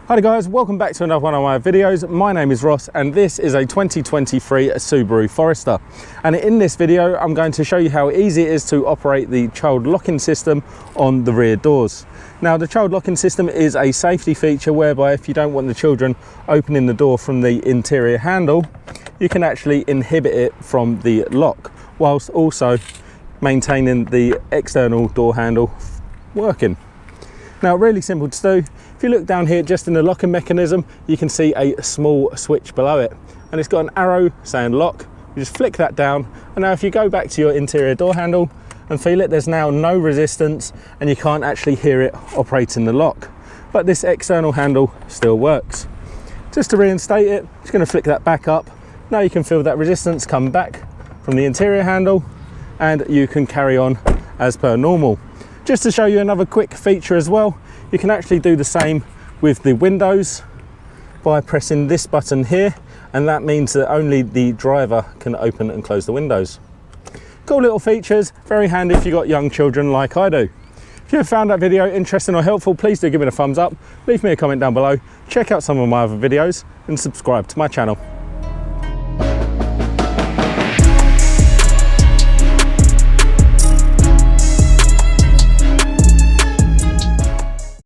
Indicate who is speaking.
Speaker 1: Hi guys, welcome back to another one of my videos. My name is Ross and this is a 2023 Subaru Forester. And in this video, I'm going to show you how easy it is to operate the child locking system on the rear doors. Now, the child locking system is a safety feature whereby if you don't want the children opening the door from the interior handle, you can actually inhibit it from the lock, whilst also maintaining the external door handle working. Now, really simple to do. If you look down here, just in the locking mechanism, you can see a small switch below it, and it's got an arrow saying lock. You just flick that down, and now if you go back to your interior door handle and feel it, there's now no resistance and you can't actually hear it operating the lock, but this external handle still works. Just to reinstate it, just going to flick that back up. Now you can feel that resistance come back from the interior handle and you can carry on as per normal. Just to show you another quick feature as well, you can actually do the same with the windows by pressing this button here, and that means that only the driver can open and close the windows. Cool little features, very handy if you've got young children like I do. If you have found that video interesting or helpful, please do give it a thumbs up, leave me a comment down below, check out some of my other videos and subscribe to my channel.